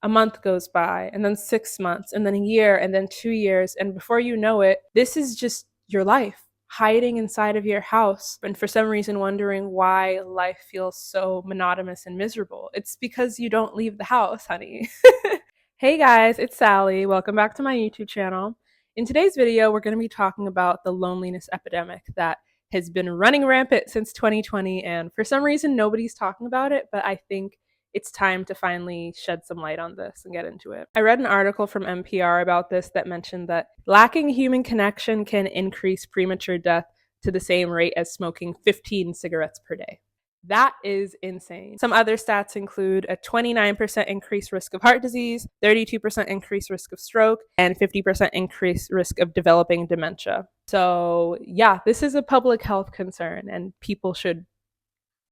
a month goes by, and then 6 months, and then a year, and then 2 years. And before you know it, this is just your life, hiding inside of your house. And for some reason, wondering why life feels so monotonous and miserable. It's because you don't leave the house, honey. Hey guys, it's Sally. Welcome back to my YouTube channel. In today's video, we're going to be talking about the loneliness epidemic that has been running rampant since 2020, and for some reason, nobody's talking about it, but I think it's time to finally shed some light on this and get into it. I read an article from NPR about this that mentioned that lacking human connection can increase premature death to the same rate as smoking 15 cigarettes per day. That is insane. Some other stats include a 29% increased risk of heart disease, 32% increased risk of stroke, and 50% increased risk of developing dementia. So yeah, this is a public health concern and people should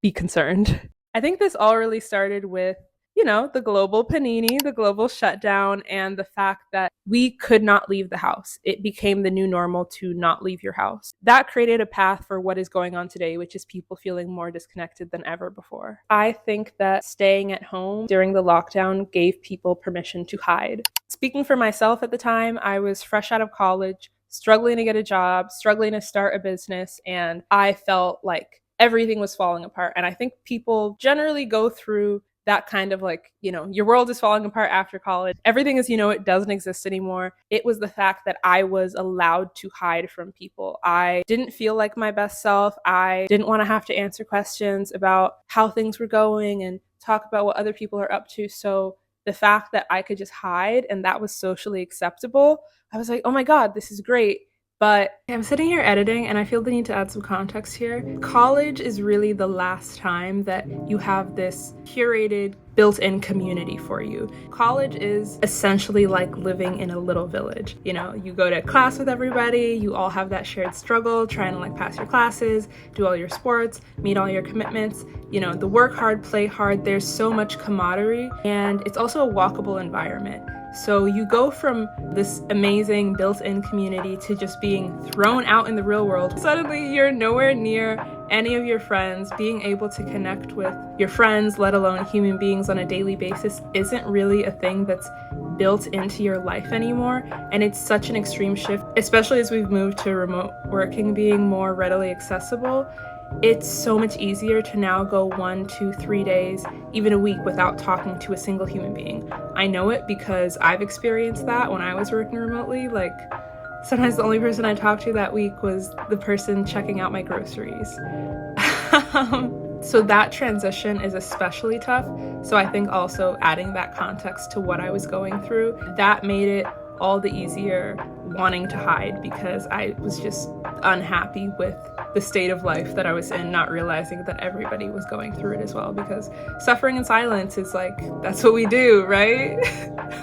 be concerned. I think this all really started with, the global panini, the global shutdown, and the fact that we could not leave the house. It became the new normal to not leave your house. That created a path for what is going on today, which is people feeling more disconnected than ever before. I think that staying at home during the lockdown gave people permission to hide. Speaking for myself at the time, I was fresh out of college, struggling to get a job, struggling to start a business, and I felt like everything was falling apart. And I think people generally go through that kind of your world is falling apart after college. Everything is, it doesn't exist anymore. It was the fact that I was allowed to hide from people. I didn't feel like my best self. I didn't want to have to answer questions about how things were going and talk about what other people are up to. So the fact that I could just hide and that was socially acceptable, I was like, oh my God, this is great. But I'm sitting here editing and I feel the need to add some context here. College is really the last time that you have this curated, built-in community for you. College is essentially like living in a little village. You go to class with everybody, you all have that shared struggle, trying to pass your classes, do all your sports, meet all your commitments. The work hard, play hard, there's so much camaraderie, and it's also a walkable environment. So you go from this amazing built-in community to just being thrown out in the real world. Suddenly you're nowhere near any of your friends. Being able to connect with your friends, let alone human beings on a daily basis, isn't really a thing that's built into your life anymore. And it's such an extreme shift, especially as we've moved to remote working being more readily accessible. It's so much easier to now go 1, 2, 3 days, even a week without talking to a single human being. I know it because I've experienced that when I was working remotely. Sometimes the only person I talked to that week was the person checking out my groceries. So that transition is especially tough. So I think also adding that context to what I was going through, that made it all the easier wanting to hide, because I was just unhappy with the state of life that I was in, not realizing that everybody was going through it as well, because suffering in silence is that's what we do, right?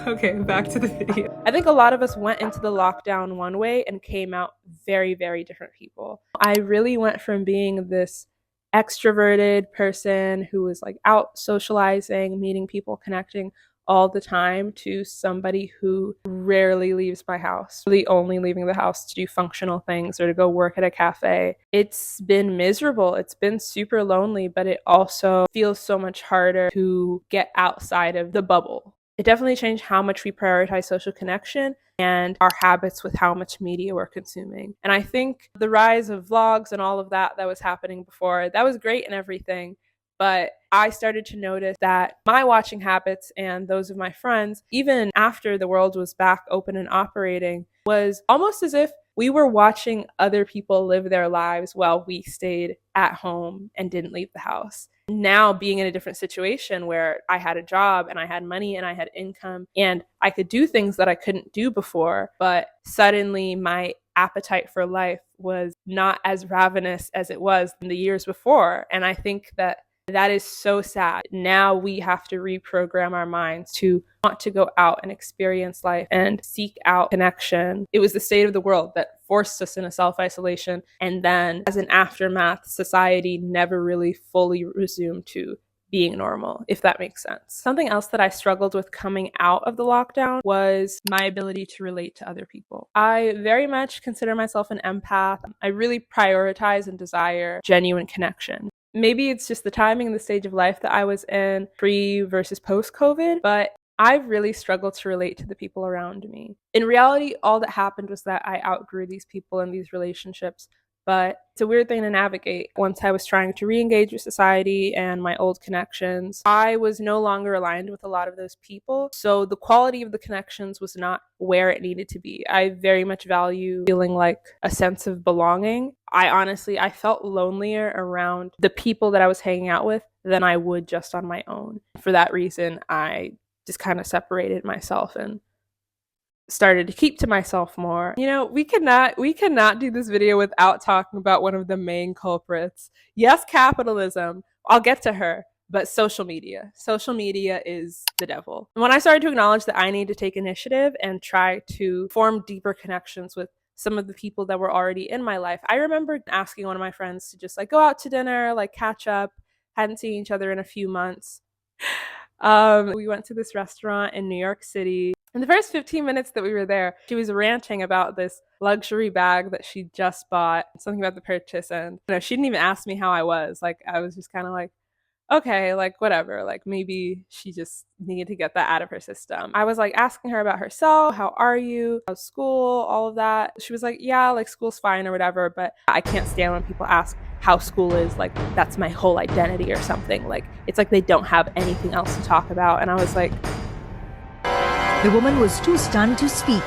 Okay, back to the video. I think a lot of us went into the lockdown one way and came out very, very different people. I really went from being this extroverted person who was out socializing, meeting people, connecting all the time, to somebody who rarely leaves my house, really only leaving the house to do functional things or to go work at a cafe. It's been miserable. It's been super lonely, but it also feels so much harder to get outside of the bubble. It definitely changed how much we prioritize social connection and our habits with how much media we're consuming. And I think the rise of vlogs and all of that was happening before, that was great and everything. But I started to notice that my watching habits and those of my friends, even after the world was back open and operating, was almost as if we were watching other people live their lives while we stayed at home and didn't leave the house. Now being in a different situation where I had a job and I had money and I had income and I could do things that I couldn't do before, but suddenly my appetite for life was not as ravenous as it was in the years before. And I think that is so sad. Now we have to reprogram our minds to want to go out and experience life and seek out connection. It was the state of the world that forced us into self-isolation. And then as an aftermath, society never really fully resumed to being normal, if that makes sense. Something else that I struggled with coming out of the lockdown was my ability to relate to other people. I very much consider myself an empath. I really prioritize and desire genuine connection. Maybe it's just the timing and the stage of life that I was in pre versus post-COVID, but I really struggled to relate to the people around me. In reality, all that happened was that I outgrew these people and these relationships. But it's a weird thing to navigate. Once I was trying to re-engage with society and my old connections, I was no longer aligned with a lot of those people. So the quality of the connections was not where it needed to be. I very much value feeling like a sense of belonging. I felt lonelier around the people that I was hanging out with than I would just on my own. For that reason, I just kind of separated myself and started to keep to myself more. We cannot do this video without talking about one of the main culprits. Yes, capitalism. I'll get to her, but social media. Social media is the devil. When I started to acknowledge that I need to take initiative and try to form deeper connections with some of the people that were already in my life, I remember asking one of my friends to just like go out to dinner, like catch up. Hadn't seen each other in a few months. We went to this restaurant in New York City. In the first 15 minutes that we were there, she was ranting about this luxury bag that she just bought, something about the purchase. And, she didn't even ask me how I was. Like, I was just kind of like, okay, like whatever, like maybe she just needed to get that out of her system. I was like asking her about herself, how are you, how's school, all of that. She was like, yeah, like school's fine or whatever, but I can't stand when people ask how school is, like that's my whole identity or something. Like it's like they don't have anything else to talk about. And I was like, the woman was too stunned to speak.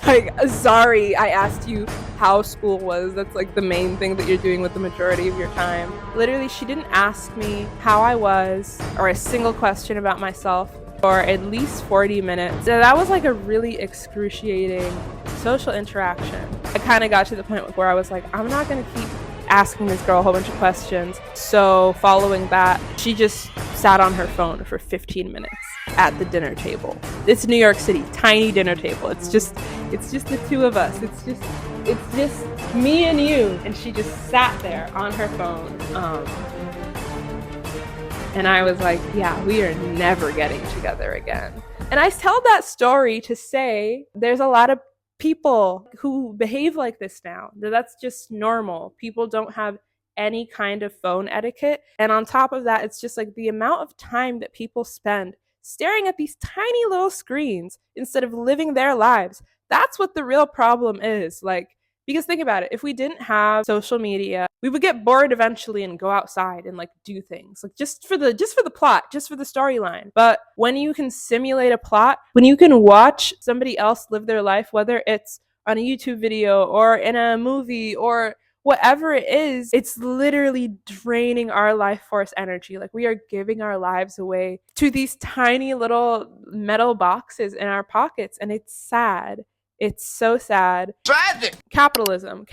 Like, sorry, I asked you how school was. That's like the main thing that you're doing with the majority of your time. Literally, she didn't ask me how I was or a single question about myself for at least 40 minutes. So that was like a really excruciating social interaction. I kind of got to the point where I was like, I'm not going to keep asking this girl a whole bunch of questions. So following that, she just sat on her phone for 15 minutes at the dinner table. It's New York City, tiny dinner table. It's just the two of us. It's just me and you. And she just sat there on her phone. And I was like, yeah, we are never getting together again. And I tell that story to say there's a lot of people who behave like this now. That's just normal. People don't have any kind of phone etiquette. And on top of that, it's just like the amount of time that people spend staring at these tiny little screens instead of living their lives. That's what the real problem is. Like, because think about it, if we didn't have social media, we would get bored eventually and go outside and like do things like just for the plot, just for the storyline. But when you can simulate a plot, when you can watch somebody else live their life, whether it's on a YouTube video or in a movie or whatever it is, it's literally draining our life force energy. Like we are giving our lives away to these tiny little metal boxes in our pockets, and it's sad. It's so sad. Tragic. Capitalism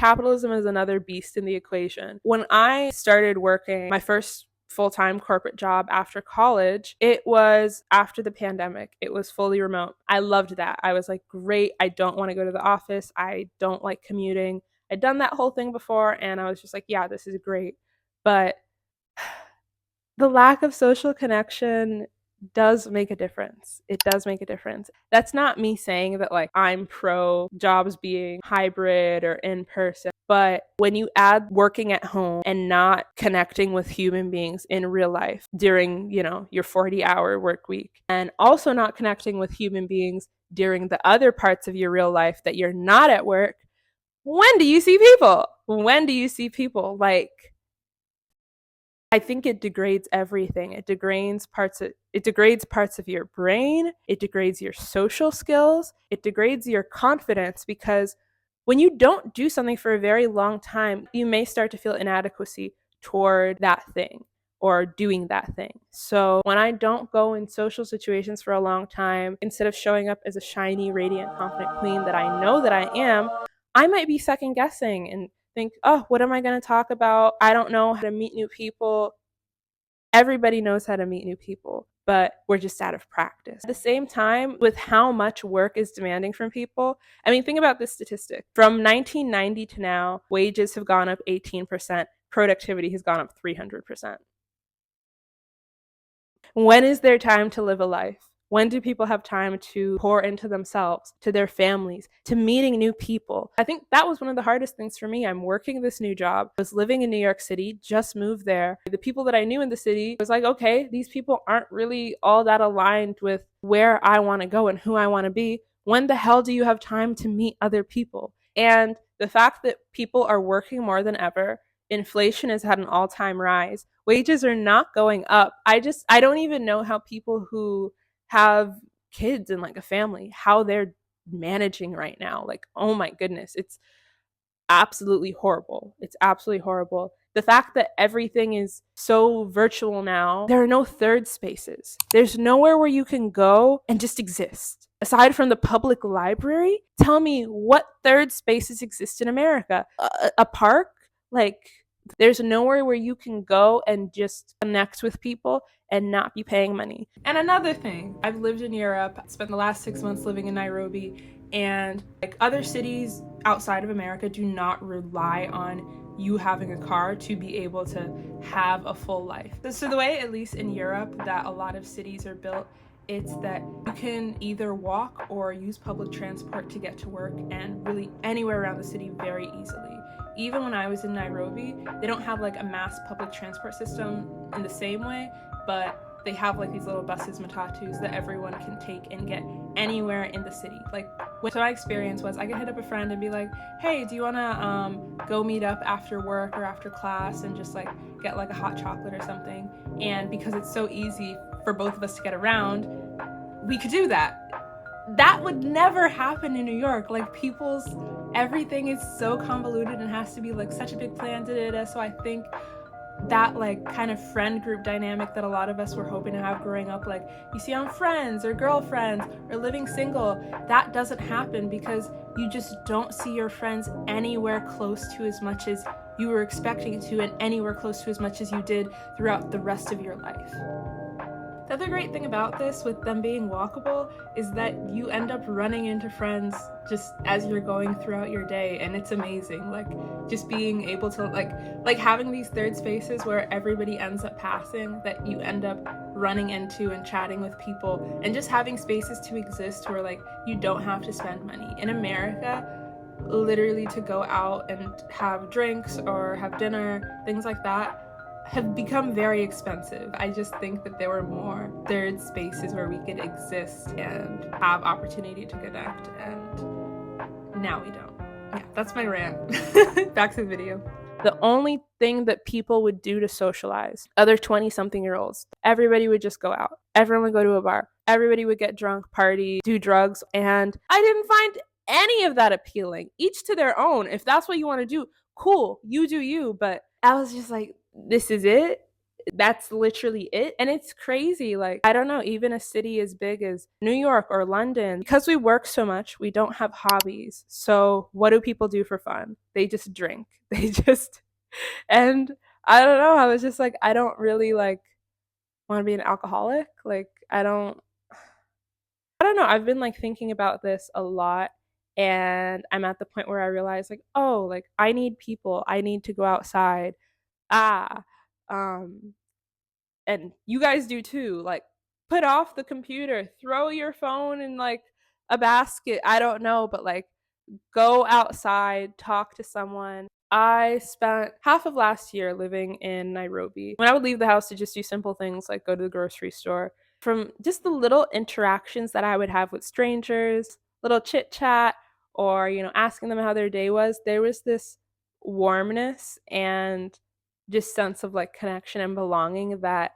is another beast in the equation. When I started working my first full-time corporate job after college, it was after the pandemic. It was fully remote. I loved that. I was like, great. I don't want to go to the office. I don't like commuting. I'd done that whole thing before, and I was just like, yeah, this is great. But the lack of social connection does make a difference. It does make a difference. That's not me saying that like I'm pro jobs being hybrid or in person, but when you add working at home and not connecting with human beings in real life during, your 40-hour work week, and also not connecting with human beings during the other parts of your real life that you're not at work, when do you see people? When do you see people? Like, I think it degrades everything. It degrades parts of your brain. It degrades your social skills. It degrades your confidence, because when you don't do something for a very long time, you may start to feel inadequacy toward that thing or doing that thing. So when I don't go in social situations for a long time, instead of showing up as a shiny, radiant, confident queen that I know that I am, I might be second guessing and think, oh, what am I going to talk about? I don't know how to meet new people. Everybody knows how to meet new people, but we're just out of practice. At the same time, with how much work is demanding from people, I mean, think about this statistic. From 1990 to now, wages have gone up 18%, productivity has gone up 300%. When is there time to live a life? When do people have time to pour into themselves, to their families, to meeting new people? I think that was one of the hardest things for me. I'm working this new job. I was living in New York City, just moved there. The people that I knew in the city was like, okay, these people aren't really all that aligned with where I want to go and who I want to be. When the hell do you have time to meet other people? And the fact that people are working more than ever, inflation has had an all-time rise, wages are not going up. I don't even know how people who have kids and like a family, how they're managing right now. Like, oh my goodness, it's absolutely horrible. It's absolutely horrible. The fact that everything is so virtual now, there are no third spaces. There's nowhere where you can go and just exist. Aside from the public library, tell me what third spaces exist in America? A park? Like, there's nowhere where you can go and just connect with people and not be paying money. And another thing, I've lived in Europe, spent the last 6 months living in Nairobi, and like other cities outside of America do not rely on you having a car to be able to have a full life. So the way, at least in Europe, that a lot of cities are built, it's that you can either walk or use public transport to get to work and really anywhere around the city very easily. Even when I was in Nairobi, they don't have like a mass public transport system in the same way, but they have like these little buses, matatus, that everyone can take and get anywhere in the city. Like, so my experience was I could hit up a friend and be like, hey, do you wanna go meet up after work or after class and just like get like a hot chocolate or something? And because it's so easy for both of us to get around, we could do that. That would never happen in New York. Like, everything is so convoluted and has to be like such a big plan. So I think that like kind of friend group dynamic that a lot of us were hoping to have growing up, like you see on Friends or Girlfriends or Living Single, that doesn't happen because you just don't see your friends anywhere close to as much as you were expecting to, and anywhere close to as much as you did throughout the rest of your life. The other great thing about this, with them being walkable, is that you end up running into friends just as you're going throughout your day, and it's amazing. Like, just being able to like having these third spaces where everybody ends up passing, that you end up running into and chatting with people, and just having spaces to exist where like you don't have to spend money. In America, literally to go out and have drinks or have dinner, things like that, have become very expensive. I just think that there were more third spaces where we could exist and have opportunity to connect, and now we don't. Yeah, that's my rant. Back to the video. The only thing that people would do to socialize, other 20-something-year-olds, everybody would just go out. Everyone would go to a bar. Everybody would get drunk, party, do drugs, and I didn't find any of that appealing. Each to their own. If that's what you want to do, cool, you do you. But I was just like, this is it? That's literally it? And it's crazy. Like, I don't know, even a city as big as New York or London, because we work so much, we don't have hobbies. So what do people do for fun? They just drink. And I don't know, I was just like, I don't really like want to be an alcoholic. Like, I don't know. I've been like thinking about this a lot, and I'm at the point where I realize like, oh, like I need people. I need to go outside. Ah, um, and you guys do too. Like, put off the computer, throw your phone in like a basket. I don't know, but like go outside, talk to someone. I spent half of last year living in Nairobi. When I would leave the house to just do simple things like go to the grocery store, from just the little interactions that I would have with strangers, little chit chat, or, asking them how their day was, there was this warmness and just sense of like connection and belonging that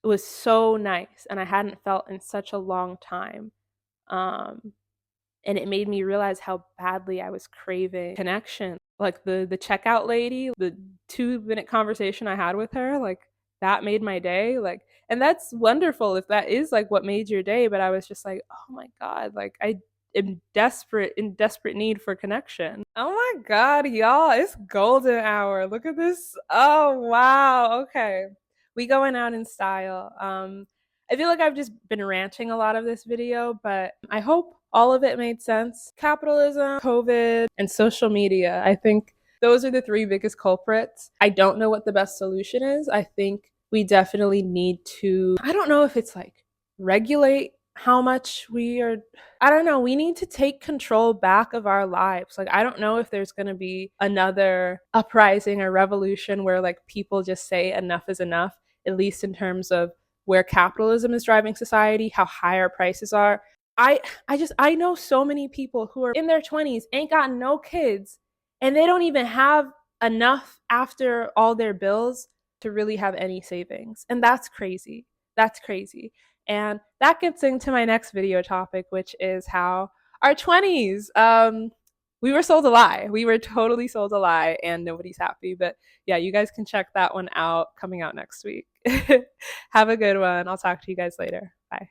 was so nice, and I hadn't felt in such a long time. Um, and it made me realize how badly I was craving connection. Like the checkout lady, the 2-minute conversation I had with her, like that made my day. Like, and that's wonderful if that is like what made your day. But I was just like, oh my God, like I am in desperate need for connection. Oh my God, y'all, it's golden hour. Look at this. Oh wow. Okay. We going out in style. I feel like I've just been ranting a lot of this video, but I hope all of it made sense. Capitalism, COVID, and social media. I think those are the 3 biggest culprits. I don't know what the best solution is. I think we definitely need to, I don't know if it's like regulate how much we are. I don't know, we need to take control back of our lives. Like, I don't know if there's going to be another uprising or revolution where like people just say enough is enough, at least in terms of where capitalism is driving society, how high our prices are. I know so many people who are in their 20s, ain't got no kids, and they don't even have enough after all their bills to really have any savings. And that's crazy. That's crazy. And that gets into my next video topic, which is how our 20s, we were sold a lie. We were totally sold a lie, and nobody's happy. But yeah, you guys can check that one out, coming out next week. Have a good one. I'll talk to you guys later. Bye.